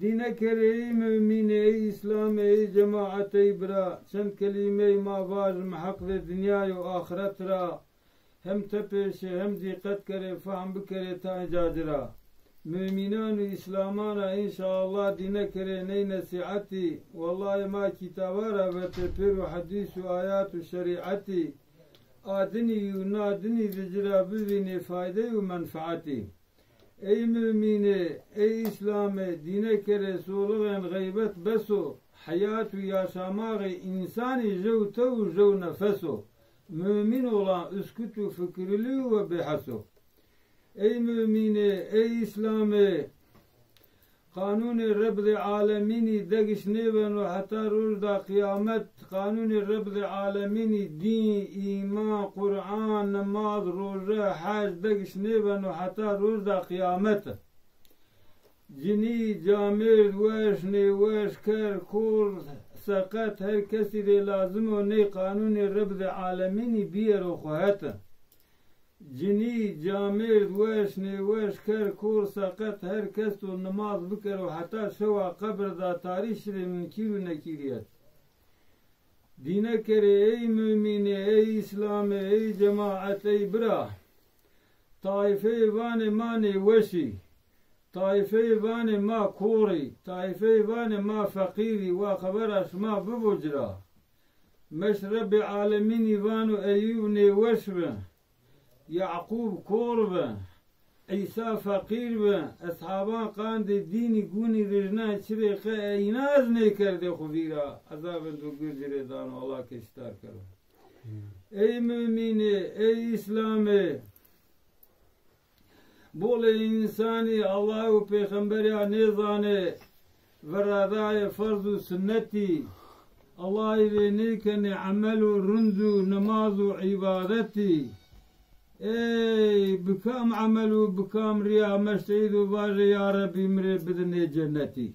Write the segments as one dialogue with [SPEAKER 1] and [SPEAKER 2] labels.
[SPEAKER 1] Dine kere ey mümin, ey İslam, ey cemaat, ey bira. Çend kelime-i ma var mahak ve dünya ve ahiret ra. Hem tepeşe hem dikkat kere fahm bikere ta icacira. Müminan ve İslamana inşallah dine kere ney nasihati. Vallahi ma kitabara ve tepir ve hadis ve ayat ve şeriati. Adini ve nadini zicra bilvini fayde ve menfaati. Ey mümine, ey İslam'e, dine kere soluğun gaybet beso, hayat ve yaşamağı insani jevte ve jev nefeso, mümin olan üskütü fikirli ve behaso. Ey mümine, ey İslam'e, kanun-i Rabbi alemini degiş neven ve hatta rujda kıyamet, kanun-i Rabbi alemini din, iman, Kur'an, namaz, roja, hac degiş neven ve hatta rujda kıyamet. Cini, camir, veş, neveş, ker, kur, sakat, her kesi de lazım o ne kanun-i Rabbi alemini bir o kuhet. Cini, camir, veş, neveş, ker, kur, sakat, herkes o namaz bikir ve hatta şeva kabrda tarih şiri münkir ve nekiriyet. Dine kere ey mümine, ey İslam'e, ey cemaat, ey bira. Taife-i vane mane veşi. Taife-i vane ma kuri. Taife-i vane ma fakiri ve haberaş ma bubujra. Meşrebi alemini vanu eyyub ne veşbe. يعقوب كوربا عيسى فقيربا أصحابان قاند ديني قوني رجنا شريقا ايناز نيكرده خفيرا عذاب دو جردان الله كشتار کرو ey mümini ey İslam'ı bol insani Allahu peygamberi nezane ve radaya farzu sünneti Allah ile nekene amelu rundu namazu ibadeti. Ey bükam amelu bükam riya mescidu var ya Rabbi mire bidne cenneti.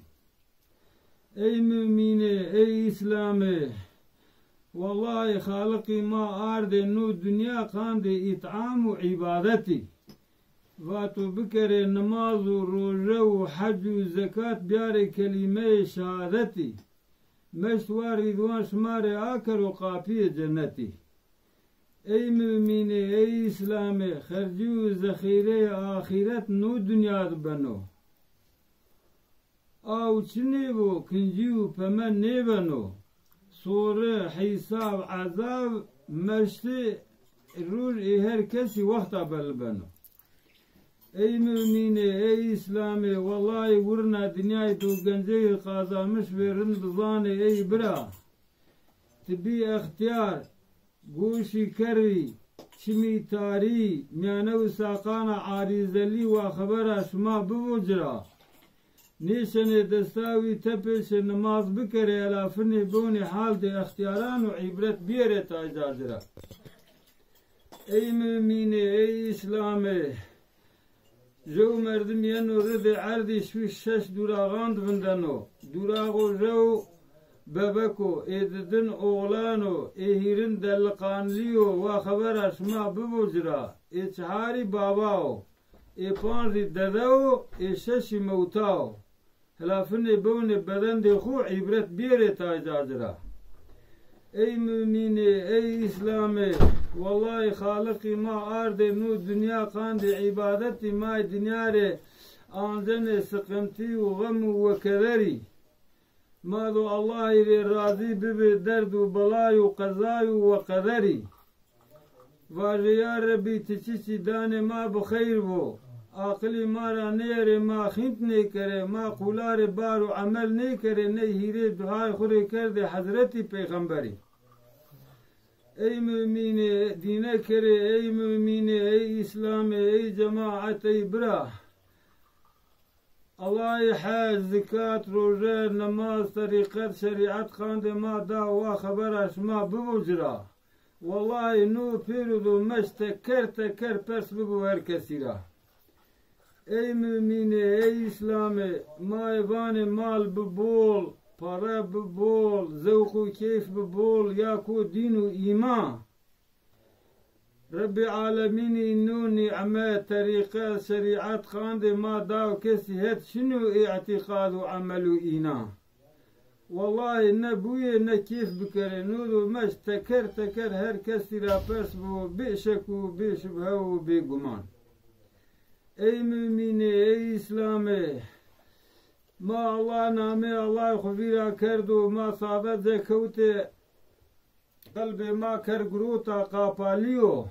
[SPEAKER 1] Ey mümine ey İslam'ı vallahi haliki ma arde nu dünya kande it'amu ibadeti. Vatu bikere namazu roja haccu zekat biyare kelime şehadeti. Meşvar ridvan şmare akar ve kafiye cenneti. Ey mümine, ey İslam'ı, harcı zahire ahiret nu dünyada bano. Av çine bu, kinci pemen ne bano. Sonra hisab, azab, meşte, ruj herkesi vakta bel bano. Ey mümine, ey İslam'ı, vallahi vurna dünyayı tu genceyi kazanmış ve rındızanı ey bira. Tibi ihtiyar, گوشی کری چمی تاری میانه و ساقانا عاریزلی و خبر شما بوجرا نیشن دستاوی تپش نماز بکره الافن بونی حال ده اختیاران و عبرت بیره تا اجازرا ای مؤمنه ای اسلامه جو مردم ینو رد عردی شوش شش دوراغاند بندنو دوراغو جو ببکو ایددن اوغلانو ایهیرن دلقانلیو و خبر اشما ببوجرا ای چهاری باباو ای پانزی دداو ای ششی موتاو هلافن بون بدن دی خو عبرت بیره تا اجاجرا ای مؤمنه ای اسلامه والله خالقی ما آرد نو دنیا قاند عبادتی ما دنیا ره آنزن سقمتی و غم و کدری ماذا الله إلي راضي ببي درد وبلاي وقضاي وقدري واجي يا ربي تشيشي داني ما بخير بو عقلي مارا نيري ما خنت نيكري ما قولار بارو عمل نيكري ني هيري دعاي خوري كردي حضرتي پیغمبري اي مؤمني دينه كري اي مؤمني اي اسلامي اي جماعة اي براه الله حاج زكاة روجه نماز طريقة شريعة خاند ما دا وخبرش ما بوجرا والله نو بيرودو مشتكر تكر پرس بگو هر کسی را ای مؤمنه ای اسلامه ما ایوان مال ببول پاره ببول ذوق و کیف ببول یا کو دین و ایمان رب العالمين إنو نعمة طريقة شريعة خاند ما داو كسي هات شنو اعتقاد وعمل إينا والله نبوي نكيف بكره نودو مش تكر هر كسي رابس بو بيشك وبيشبه وبيقمان أي مؤمن أي إسلامي ما الله نامي الله خبيرا كردو ما صادت زكوت قلبي ما كر قروطا قاباليو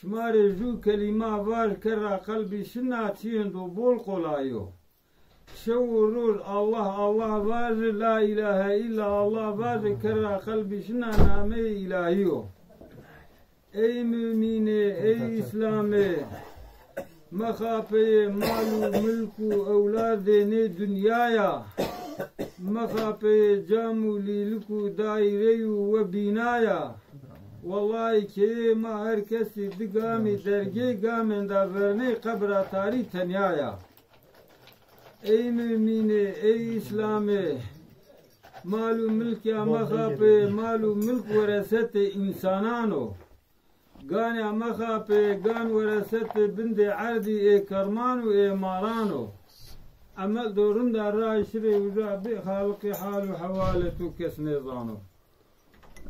[SPEAKER 1] شمار جو كلمة واج كرا قلبي شنا تيندو بول قلايو شو روز الله واج لا إله إلا الله واج كرا قلبي شنا نامي إلهيو أي مؤمن أي إسلامي مخافي مالو ملكو أولاد ني دنيايا مخافي جامو ليلكو دايريو وبينايا والله كي ما هركسي دقامي درجي قامن دافرني قبر تاري تنيايا أي مؤمني أي إسلامي مالو ملك يا مخافي مالو ملك ورثة إنسانانو قاني مخافي قان ورثة بند عردي إي كرمانو إي مارانو عمل دورن دار راي شري وجا بخالقي حالو حوالتو كس نظانو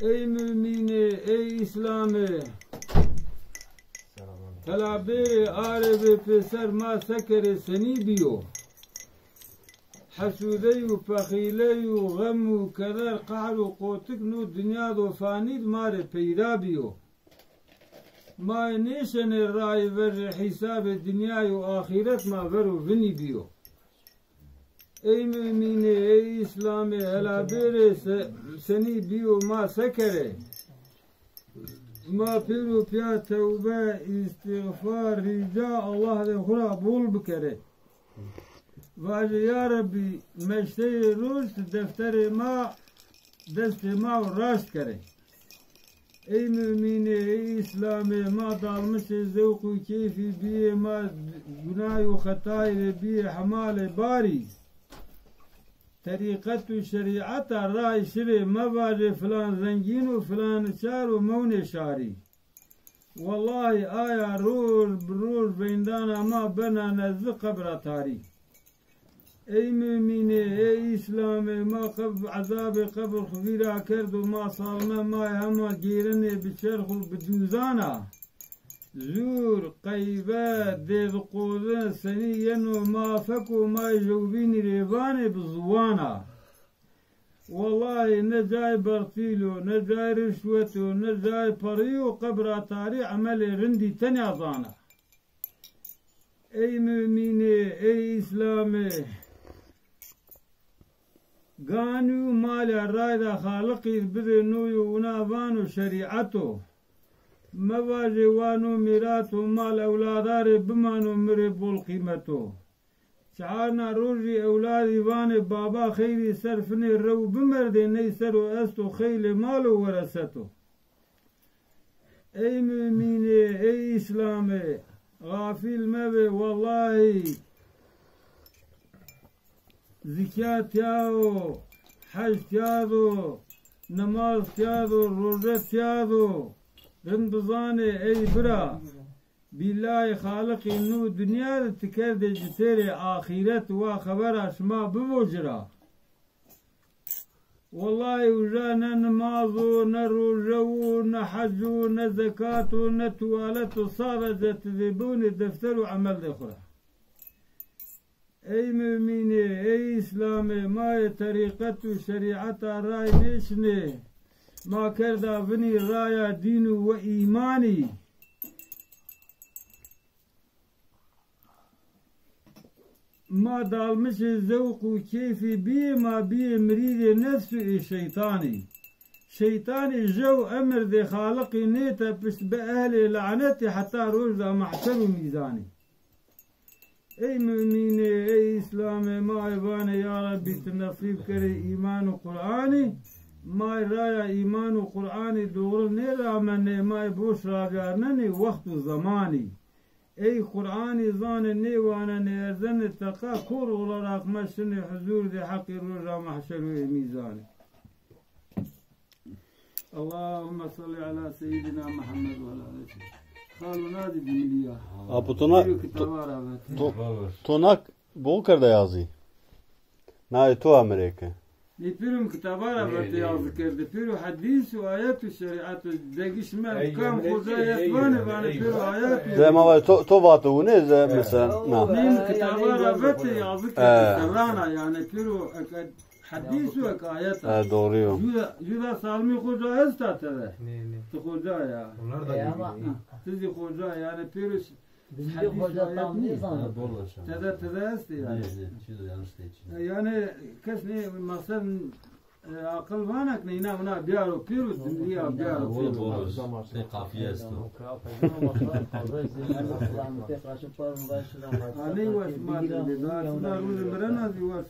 [SPEAKER 1] أي مؤمني أي إسلامي كلابي عربي في سر ما سكر سنيبيو حسودي وفخيلي وغم وكذر قعر وقوتك نو دنيا دو فانيد ماري بيدابيو ما نيشن الرأي ور حساب الدنيا وآخرت ما ورو فني بيو أي مؤمن أي إسلامي هلا بيري سني بيو ما سكره ما بيرو بيا توبة استغفار رجاء الله ذي خرا بول بكره واجه يا ربي مشتي روز دفتر ما دست ما وراست كره أي مؤمن أي إسلامي ما ضالمش ذوق وكيفي بيه ما جناي وخطاي بيه حمال باري طريقة شريعة الرأي شري ما باجي فلان زنجين وفلان شار ومون شاري والله آية روز بروز بيندانا ما بنا نزق قبر تاري أي مؤمن أي إسلامي ما قبل عذاب قبر خبيرا كرد وما صالنا ما هما جيرني بشرخ بدوزانا زور قيبات ديد قوذن سنيا وما فكو ما يجوبيني ريباني بزوانا والله نجاي برتيلو نجاي رشوتو نجاي بريو قبر تاري عملي غندي تنيظانا أي مؤمن أي إسلامي قانو مال الرايدة خالقي بذنو ونافانو شريعته مواجه وانو ميراتو مال أولاداري بمانو مربو القيمتو شعارنا روجي أولادي واني بابا خيري سرفني رو بمردي نيسرو أستو خيلي مالو ورثتو أي مؤمني أي إسلامي غافل مبي والله زكاة ياو حج يادو نماز يادو روجت يادو رمضاني أي برا بالله خالق إنو دنيا تكرد جتري آخرت وخبر أسماء بوجرا والله وجانا نمازو نروجو نحجو نزكاتو نتوالتو صارت ذبون دفتر وعمل دخرا أي مؤمن أي إسلامي ما طريقة شريعة راي نشني ما كردا بني رايا دين وإيماني ما دالمش ذوق وكيفي بي ما بي مريد نفسه الشيطاني شيطاني جو أمر ذي خالقي نيتا بس بأهلي لعنتي حتى روجا محشر ميزاني أي مؤمن أي إسلامي ما يباني يا ربي تنصيب كري إيمان وقرآني ما رايا إيمان وقرآني دور نيرا مني ما يبوش راجارنني وقت زماني أي قرآني ظان وانا نيرزن التقا كور ولا راق مشني حضور ذي حق الرجا محشر ميزاني اللهم صل على سيدنا محمد وعلى آله خالو نادي بمليا
[SPEAKER 2] Aputuna tonak bol karda yazı. Nai to Amerika.
[SPEAKER 1] يبيرم كتابارا بتياز كرد بيرو حديث وآيات الشريعة دقيش ما كم خزايا وانا بيرو آيات
[SPEAKER 2] زي ما var to vatune زي مثلا
[SPEAKER 1] من كتابارا بتياز كرد سرانا يعني بيرو حديث وآيات
[SPEAKER 2] doğru.
[SPEAKER 1] Juda salmi koca estatede. Koca ya.
[SPEAKER 3] Onlar da değil.
[SPEAKER 1] Sizi koca yani pürü
[SPEAKER 4] Bizde hoca tam ne sanır?
[SPEAKER 1] Tede esti yani. Yani kes ne masal akıl vanak ne ina ona biyaro pürü dünya biyaro pürü.
[SPEAKER 5] Ne kafiye esto.
[SPEAKER 1] Ani was madde da suna ruzu merana di was.